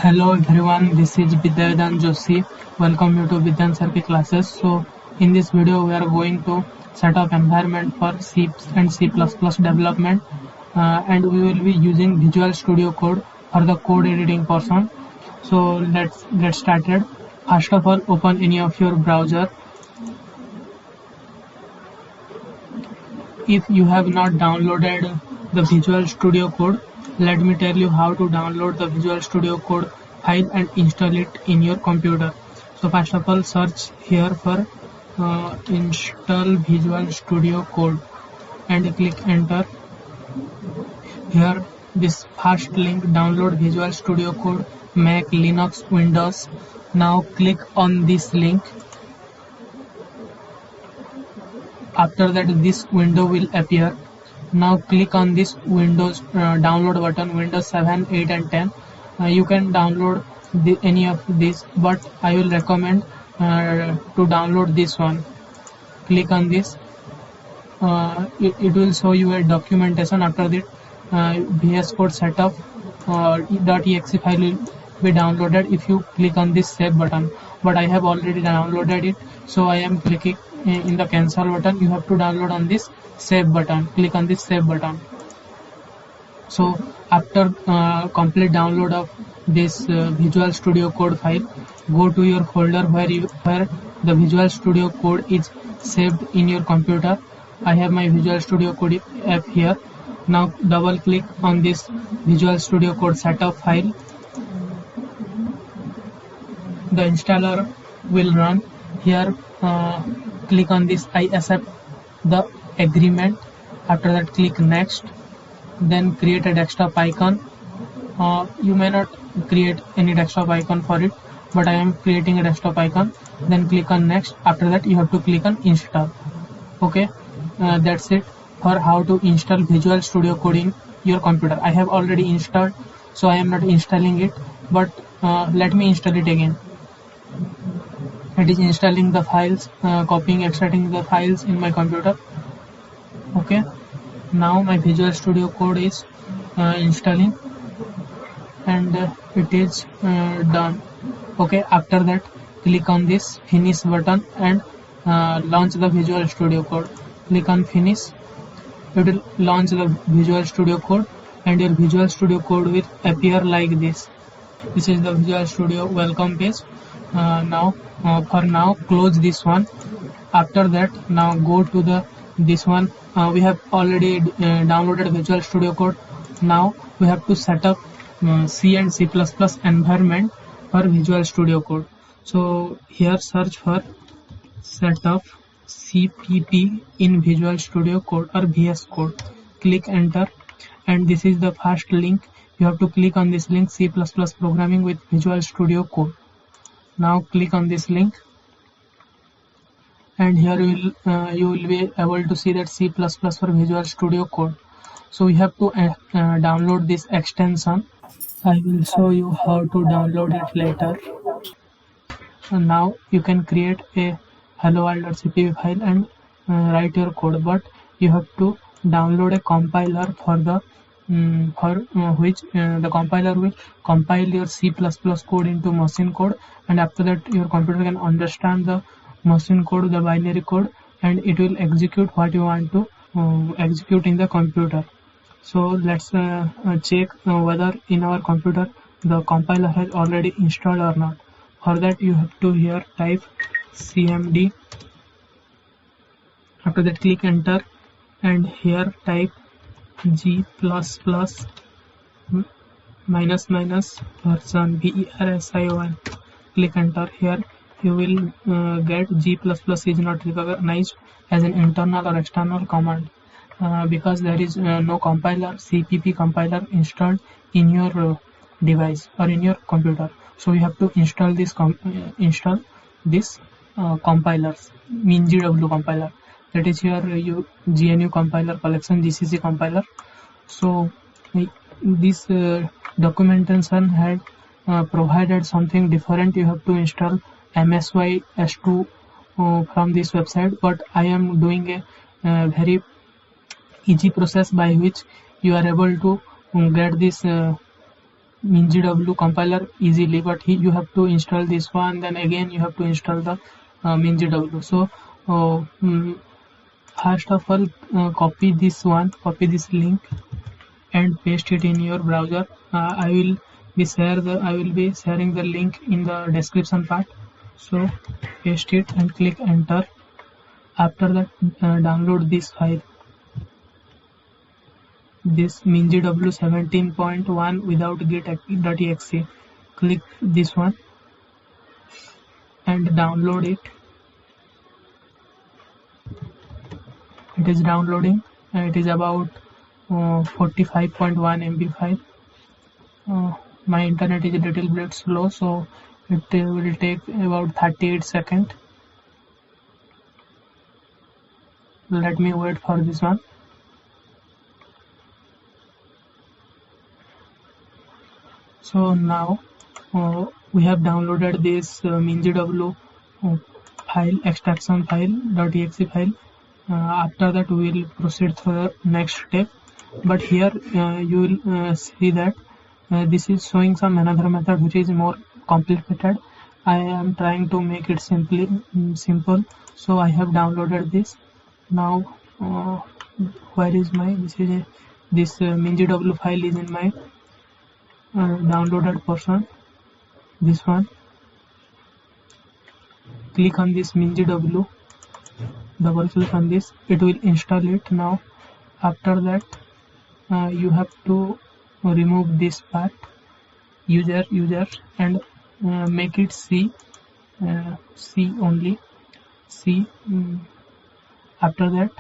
Hello everyone, this is Vidyadan Joshi. Welcome you to Vidyan Sir Ki classes. So in this video we are going to set up environment for C and C++ development and we will be using Visual Studio Code for the code editing portion. So let's get started. First of all, open any of your browser. If you have not downloaded the Visual Studio Code, let me tell you how to download the Visual Studio Code file and install it in your computer. So first of all, search here for install Visual Studio Code and click enter. Here this first link, download Visual Studio Code, Mac, Linux, Windows. Now click on this link. After that this window will appear. Now click on this Windows download button, Windows 7, 8 and 10. You can download any of these, but I will recommend to download this one. Click on this. It will show you a documentation. After that VS Code setup .exe file will be downloaded if you click on this save button, but I have already downloaded it, so I am clicking in the cancel button. You have to download on this save button. Click on this save button. So after complete download of this Visual Studio Code file, go to your folder where the Visual Studio Code is saved in your computer. I have my Visual Studio Code app here. Now double click on this Visual Studio Code setup file. The installer will run. Here click on this I accept the agreement. After that click next, then create a desktop icon. You may not create any desktop icon for it, but I am creating a desktop icon. Then click on next. After that you have to click on install. Okay, that's it for how to install Visual Studio Code in your computer. I have already installed, so I am not installing it, but let me install it again. It is installing the files, copying, extracting the files in my computer. Okay, now my Visual Studio Code is installing and it is done. Okay, after that click on this finish button and launch the Visual Studio Code. Click on finish. It will launch the Visual Studio Code and your Visual Studio Code will appear like this. This is the Visual Studio welcome page. For now close this one. After that now go to this one. We have already downloaded Visual Studio Code. Now we have to set up C and C++ environment for Visual Studio Code. So here search for setup CPP in Visual Studio Code or VS Code. Click enter, and this is the first link. You have to click on this link, C++ programming with Visual Studio Code. Now click on this link, and here you will be able to see that C++ for Visual Studio Code. So we have to download this extension. I will show you how to download it later. And now you can create a hello-world.cpp file and write your code, but you have to download a compiler for the which the compiler will compile your C++ code into machine code, and after that your computer can understand the machine code, the binary code, and it will execute what you want to execute in the computer. So let's check whether in our computer the compiler has already installed or not. For that you have to here type cmd. After that click enter, and here type g++ minus version version. Click enter. Here you will get g++ is not recognized as an internal or external command because there is no compiler, CPP compiler installed in your device or in your computer. So you have to install this compilers, MinGW compiler. That is here GNU compiler collection, GCC compiler. So this documentation had provided something different. You have to install MSY S2 from this website, but I am doing a very easy process by which you are able to get this MinGW compiler easily, but you have to install this one, then again you have to install the MinGW. So first of all, copy this link and paste it in your browser. I will be sharing the link in the description part. So paste it and click enter. After that, download this file, this MinGW 17.1 without git.exe. Click this one and download it. It is downloading, and it is about 45.1 MB file. My internet is a little bit slow, so it will take about 38 seconds. Let me wait for this one. So now we have downloaded this MinGW file, extraction file.exe file. After that, we will proceed to the next step. But here you will see that this is showing some another method which is more complicated. I am trying to make it simple. So I have downloaded this. Now where is my this MinGW file is in my downloaded portion. This one. Click on this MinGW. Double click on this. It will install it now. After that, you have to remove this part, user, and make it C only. C. After that,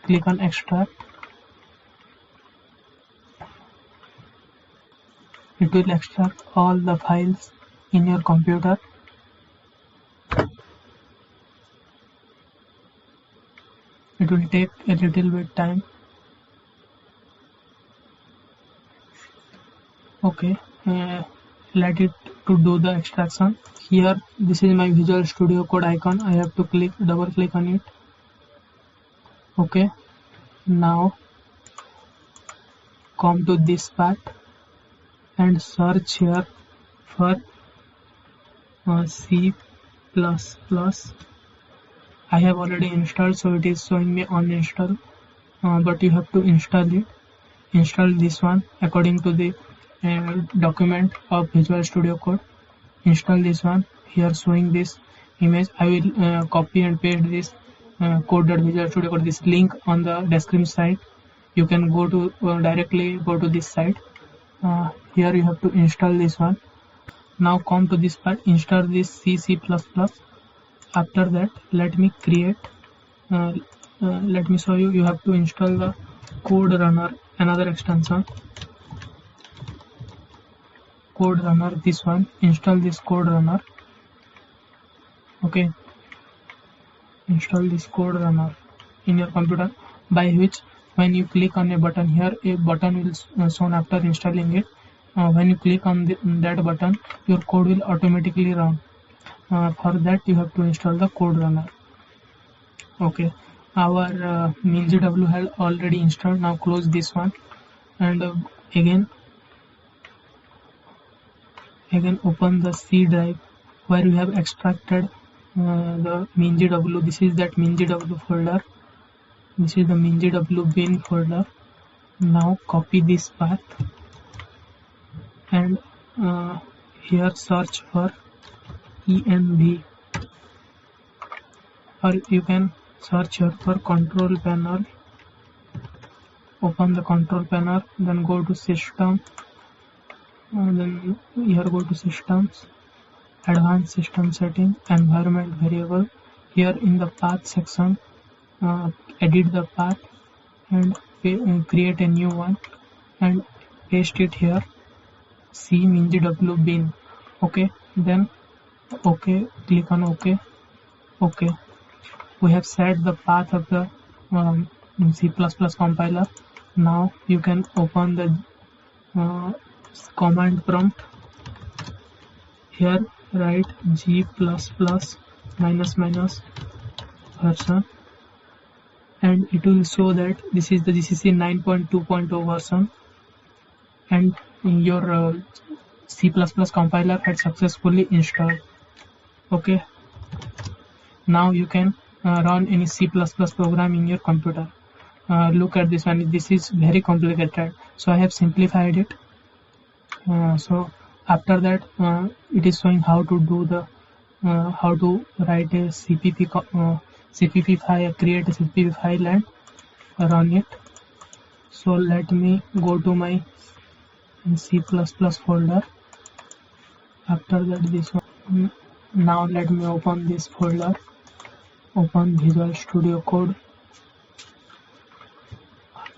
click on extract. It will extract all the files in your computer. It will take a little bit time. Okay, let it to do the extraction. Here, this is my Visual Studio Code icon. I have to double click on it. Okay, now come to this part and search here for C++. I have already installed, so it is showing me uninstall, but you have to install it. Install this one according to the document of Visual Studio Code. Install this one. Here showing this image. I will copy and paste this code.visual studio code, this link on the description site. You can go to directly go to this site. Here you have to install this one. Now come to this part, install this C++. After that, let me show you. You have to install the Code Runner, another extension. Code Runner, this one. Install this Code Runner. Okay. Install this Code Runner in your computer, by which when you click on a button here, a button will shown after installing it. When you click on that button, your code will automatically run. For that, you have to install the Code Runner. Okay, our MinGW has already installed. Now close this one, and again open the C drive where we have extracted the MinGW. This is that MinGW folder. This is the MinGW bin folder. Now copy this path and here search for env, or you can search here for control panel. Open the control panel, then go to system, and then here go to systems, advanced system setting, environment variable. Here in the path section, edit the path and create a new one and paste it here, C MinGW bin. Okay, then okay, click on OK. Okay, we have set the path of the C++ compiler. Now you can open the command prompt. Here write G++ version, and it will show that this is the GCC 9.2.0 version, and your C++ compiler had successfully installed. Okay, now you can run any C++ program in your computer. Look at this one. This is very complicated, so I have simplified it. So after that, it is showing how to do the how to write a CPP file, create a CPP file and run it. So let me go to my C++ folder. After that, this one. Now let me open this folder. Open Visual Studio Code.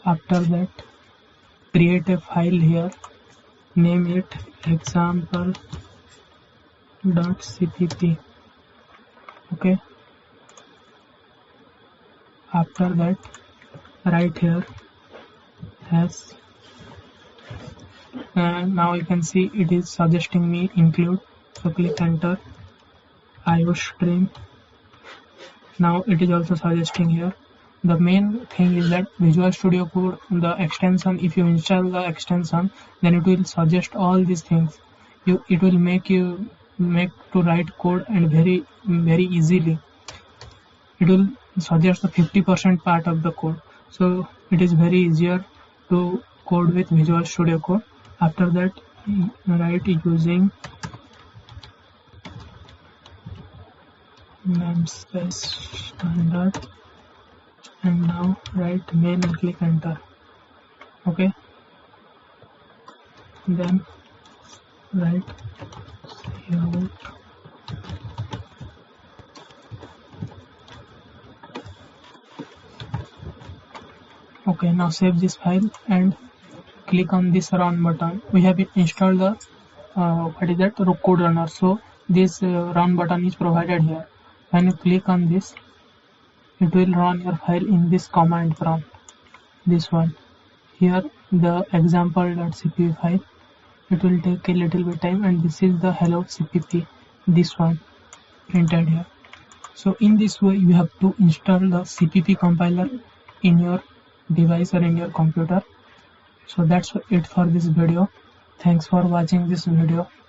After that, create a file here. Name it example.cpp. Okay. After that, right here has now you can see it is suggesting me include. So click enter. IOStream. Now it is also suggesting here. The main thing is that Visual Studio Code, the extension, if you install the extension, then it will suggest all these things. It will make to write code and very easily. It will suggest the 50% part of the code. So it is very easier to code with Visual Studio Code. After that, write using namespace standard. And now write main and click enter. Okay, then write cout. Okay, now save this file and click on this run button. We have installed the what is that, code runner. So this run button is provided here. When you click on this, it will run your file in this command prompt. This one here, the example.cpp file. It will take a little bit time, and this is the hello cpp, this one printed here. So in this way you have to install the CPP compiler in your device or in your computer. So that's it for this video. Thanks for watching this video.